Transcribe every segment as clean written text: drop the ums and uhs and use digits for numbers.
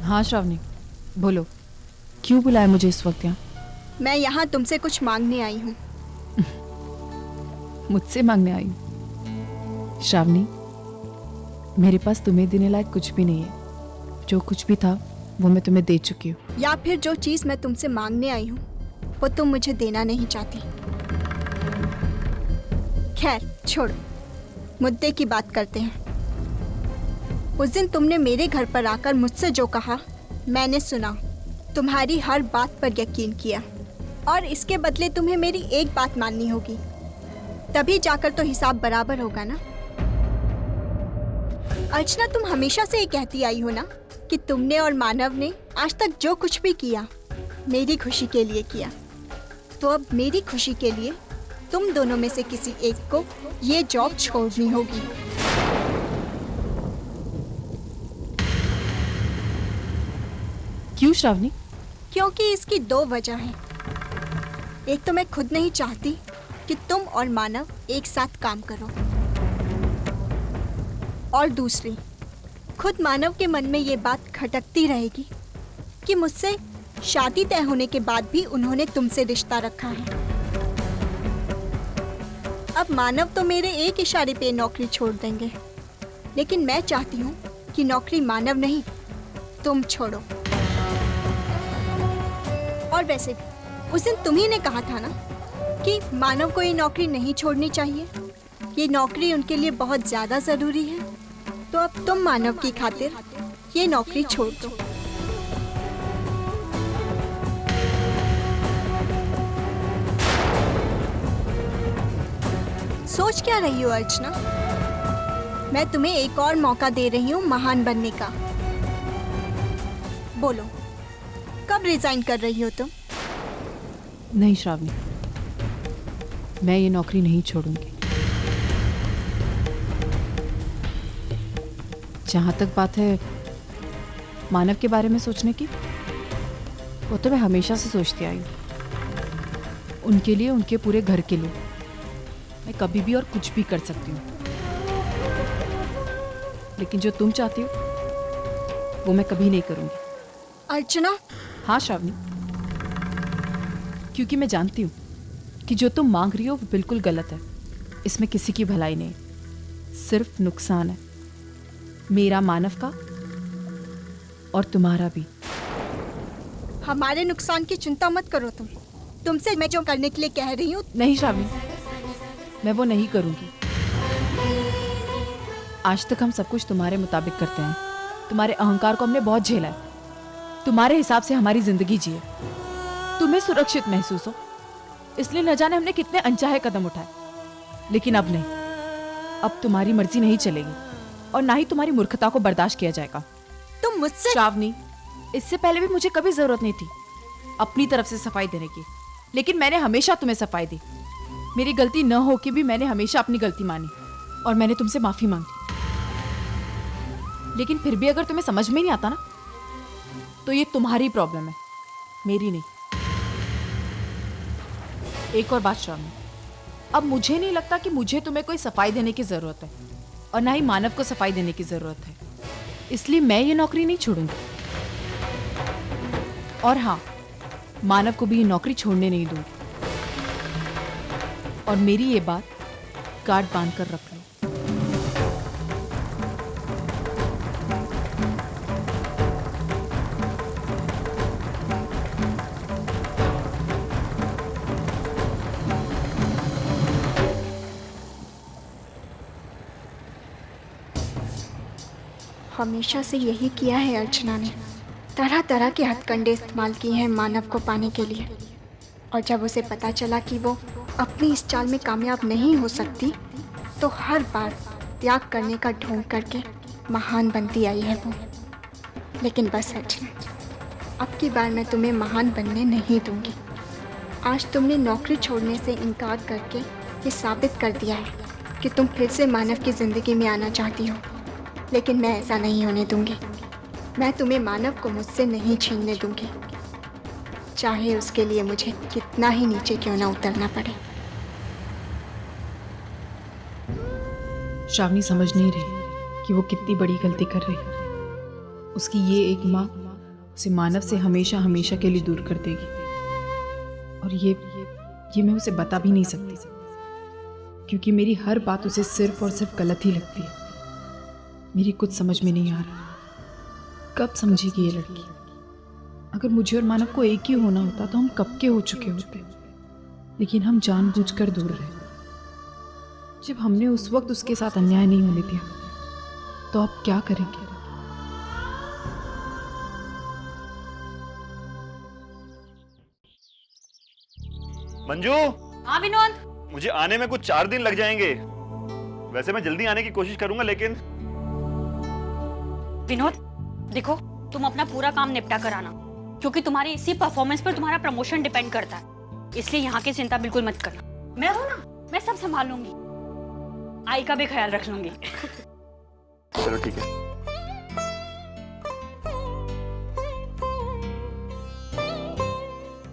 हाँ श्रावणी, बोलो, क्यों बुलाया मुझे इस वक्त यहाँ? मैं यहाँ तुमसे कुछ मांगने आई हूँ। मुझसे मांगने आई हूँ? श्रावणी, मेरे पास तुम्हें देने लायक कुछ भी नहीं है। जो कुछ भी था वो मैं तुम्हें दे चुकी हूँ। या फिर जो चीज़ मैं तुमसे मांगने आई हूँ वो तुम मुझे देना नहीं चाहती। खैर छोड़ो, मुद्दे की बात करते हैं। उस दिन तुमने मेरे घर पर आकर मुझसे जो कहा मैंने सुना, तुम्हारी हर बात पर यकीन किया और इसके बदले तुम्हें मेरी एक बात माननी होगी, तभी जाकर तो हिसाब बराबर होगा ना। अर्चना, तुम हमेशा से ये कहती आई हो ना कि तुमने और मानव ने आज तक जो कुछ भी किया मेरी खुशी के लिए किया। तो अब मेरी खुशी के लिए तुम दोनों में से किसी एक को ये जॉब छोड़नी होगी। क्यों श्रावणी? क्योंकि इसकी दो वजह हैं। एक तो मैं खुद नहीं चाहती कि तुम और मानव एक साथ काम करो, और दूसरी, खुद मानव के मन में ये बात खटकती रहेगी कि मुझसे शादी तय होने के बाद भी उन्होंने तुमसे रिश्ता रखा है। अब मानव तो मेरे एक इशारे पे नौकरी छोड़ देंगे, लेकिन मैं चाहती हूँ कि नौकरी मानव नहीं तुम छोड़ो। और वैसे भी उस दिन तुम्ही ने कहा था ना कि मानव को ये नौकरी नहीं छोड़नी चाहिए, ये नौकरी उनके लिए बहुत ज्यादा जरूरी है। तो अब तुम मानव की खातिर ये नौकरी छोड़ दो। सोच क्या रही हो अर्चना? मैं तुम्हें एक और मौका दे रही हूँ महान बनने का। बोलो, कब रिजाइन कर रही हो तुम? नहीं श्रावणी, मैं ये नौकरी नहीं छोड़ूंगी। जहां तक बात है मानव के बारे में सोचने की, वो तो मैं हमेशा से सोचती आई हूँ। उनके लिए, उनके पूरे घर के लिए मैं कभी भी और कुछ भी कर सकती हूँ। लेकिन जो तुम चाहती हो वो मैं कभी नहीं करूंगी। अर्चना। हाँ श्रावणी, क्योंकि मैं जानती हूँ कि जो तुम मांग रही हो वो बिल्कुल गलत है। इसमें किसी की भलाई नहीं, सिर्फ नुकसान है, मेरा, मानव का और तुम्हारा भी। हमारे नुकसान की चिंता मत करो तुमसे मैं जो करने के लिए कह रही हूँ। नहीं श्रावणी, मैं वो नहीं करूंगी। आज तक हम सब कुछ तुम्हारे मुताबिक करते हैं। तुम्हारे अहंकार को हमने बहुत झेला है। तुम्हारे हिसाब से हमारी जिंदगी जिए, तुम्हें सुरक्षित महसूस हो, इसलिए न जाने हमने कितने अनचाहे कदम उठाए। लेकिन अब नहीं, अब तुम्हारी मर्जी नहीं चलेगी और ना ही तुम्हारी मूर्खता को बर्दाश्त किया जाएगा। तुम मुझसे। श्रावणी, इससे पहले भी मुझे कभी जरूरत नहीं थी अपनी तरफ से सफाई देने की, लेकिन मैंने हमेशा तुम्हें सफाई दी। मेरी गलती न हो कि भी मैंने हमेशा अपनी गलती मानी और मैंने तुमसे माफी मांगी। लेकिन फिर भी अगर तुम्हें समझ में नहीं आता ना, तो ये तुम्हारी प्रॉब्लम है, मेरी नहीं। एक और बात श्रावणी, अब मुझे नहीं लगता कि मुझे तुम्हें कोई सफाई देने की जरूरत है और ना ही मानव को सफाई देने की जरूरत है। इसलिए मैं ये नौकरी नहीं छोड़ूंगी। और हाँ, मानव को भी ये नौकरी छोड़ने नहीं दूंगी। और मेरी ये बात गांठ बांध कर रख लो। हमेशा से यही किया है अर्चना ने, तरह तरह के हथकंडे इस्तेमाल किए हैं मानव को पाने के लिए। और जब उसे पता चला कि वो अपनी इस चाल में कामयाब नहीं हो सकती, तो हर बार त्याग करने का ढोंग करके महान बनती आई है वो। लेकिन बस अर्चना, अब की बार मैं तुम्हें महान बनने नहीं दूंगी। आज तुमने नौकरी छोड़ने से इनकार करके ये साबित कर दिया है कि तुम फिर से मानव की ज़िंदगी में आना चाहती हो। लेकिन मैं ऐसा नहीं होने दूंगी। मैं तुम्हें मानव को मुझसे नहीं छीनने दूंगी, चाहे उसके लिए मुझे कितना ही नीचे क्यों ना उतरना पड़े। श्रावणी समझ नहीं रही कि वो कितनी बड़ी गलती कर रही है। उसकी ये एक माँ उसे मानव से हमेशा हमेशा के लिए दूर कर देगी। और ये मैं उसे बता भी नहीं सकती, क्योंकि मेरी हर बात उसे सिर्फ और सिर्फ गलत ही लगती है। मेरी कुछ समझ में नहीं आ रहा कब समझेगी ये लड़की। अगर मुझे और मानव को एक ही होना होता तो हम कब के हो चुके होते, लेकिन हम जानबूझकर दूर रहे। जब हमने उस वक्त उसके साथ अन्याय नहीं होने दिया, तो अब क्या करेंगे? मंजू, हाँ विनोद। मुझे आने में कुछ 4 दिन लग जाएंगे। वैसे मैं जल्दी आने की कोशिश करूंगा, लेकिन विनोद देखो, तुम अपना पूरा काम निपटा कर आना, क्योंकि तुम्हारी इसी परफॉर्मेंस पर तुम्हारा प्रमोशन डिपेंड करता है। इसलिए यहाँ की चिंता बिल्कुल मत करना, मैं हूँ ना, मैं सब संभाल लूंगी। आई का भी ख्याल रख लूंगी। चलो ठीक है।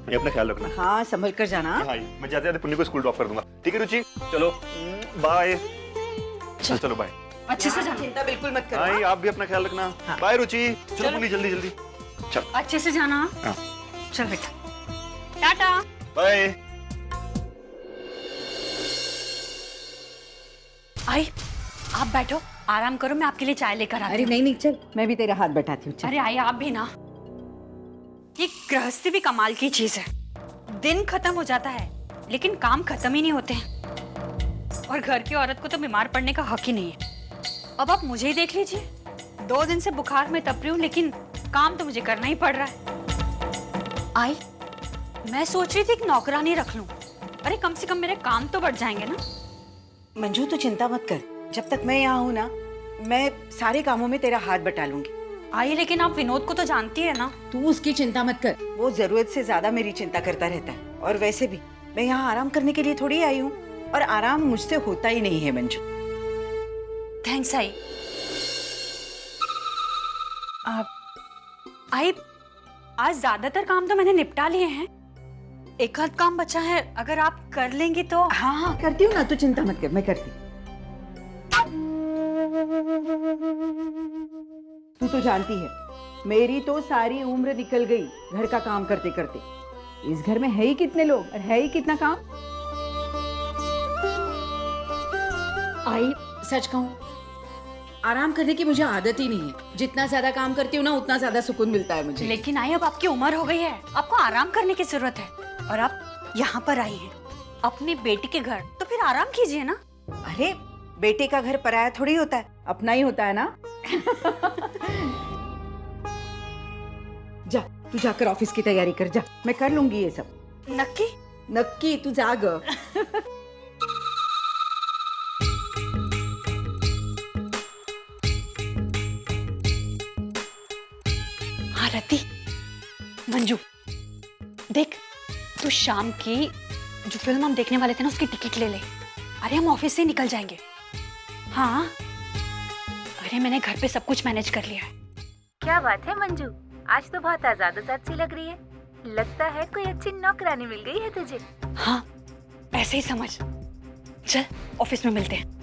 ये अपना ख्याल रखना। हाँ, संभल कर जाना। हाँ, मैं जाते जाते पुन्नी को स्कूल ड्रॉप कर दूंगा। ठीक है रुचि, चलो बाय। चलो बाय। अच्छे से जाना, चिंता बिल्कुल मत करो। हाँ, आप भी अपना ख्याल रखना। हाँ। बाय रुचि, चलो पुन्नी जल्दी जल्दी। चल अच्छे से जाना। हाँ। चल बेटा, टाटा। बाय। आई, आप बैठो, आराम करो, मैं आपके लिए चाय लेकर आती अरे हूँ। नहीं नहीं, चल मैं भी तेरा हाथ बैठाती हूँ। अरे आई, आप भी ना। ये गृहस्थी भी कमाल की चीज है। दिन खत्म हो जाता है, लेकिन काम खत्म ही नहीं होते हैं। और घर की औरत को तो बीमार पड़ने का हक ही नहीं है। अब आप मुझे ही देख लीजिए, 2 दिन से बुखार में तप रही हूँ, लेकिन काम तो मुझे करना ही पड़ रहा है। आई, मैं सोच रही थी कि नौकरानी रख लूं। अरे कम से कम मेरे काम तो बढ़ जाएंगे ना। मंजू तू चिंता मत कर, जब तक मैं यहाँ हूँ ना, मैं सारे कामों में तेरा हाथ बटा लूंगी। आई, लेकिन आप विनोद को तो जानती है ना। तू उसकी चिंता मत कर, वो जरूरत से ज्यादा मेरी चिंता करता रहता है। और वैसे भी मैं यहाँ आराम करने के लिए थोड़ी आई हूँ, और आराम मुझसे होता ही नहीं है मंजू। Thanks I. आई, आज ज्यादातर काम तो मैंने निपटा लिए हैं। एक आध काम बचा है, अगर आप कर लेंगी तो। हाँ हाँ करती हूँ ना, तू चिंता मत कर, मैं करती। तू तो जानती है, मेरी तो सारी उम्र निकल गई घर का काम करते करते। इस घर में है ही कितने लोग और है ही कितना काम। आई, सच कहूँ, आराम करने की मुझे आदत ही नहीं है। जितना ज्यादा काम करती हूँ ना, उतना ज्यादा सुकून मिलता है मुझे। लेकिन आई, अब आपकी उम्र हो गई है, आपको आराम करने की जरूरत है। और आप यहाँ पर आई हैं अपनी बेटी के घर, तो फिर आराम कीजिए ना। अरे बेटे का घर पराया थोड़ी होता है, अपना ही होता है ना। जा, तू जाकर ऑफिस की तैयारी कर जा, मैं कर लूंगी ये सब। नक्की? नक्की, तू जाग। हाँ रति, मंजू देख, तू शाम की जो फिल्म हम देखने वाले थे ना, उसकी टिकट ले ले। अरे हम ऑफिस से निकल जाएंगे। हाँ, अरे मैंने घर पे सब कुछ मैनेज कर लिया है। क्या बात है मंजू, आज तो बहुत आजाद आजाद सी लग रही है। लगता है कोई अच्छी नौकरानी मिल गई है तुझे। हाँ, ऐसे ही समझ। चल ऑफिस में मिलते हैं।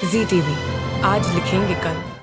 ZTV, आज लिखेंगे कल।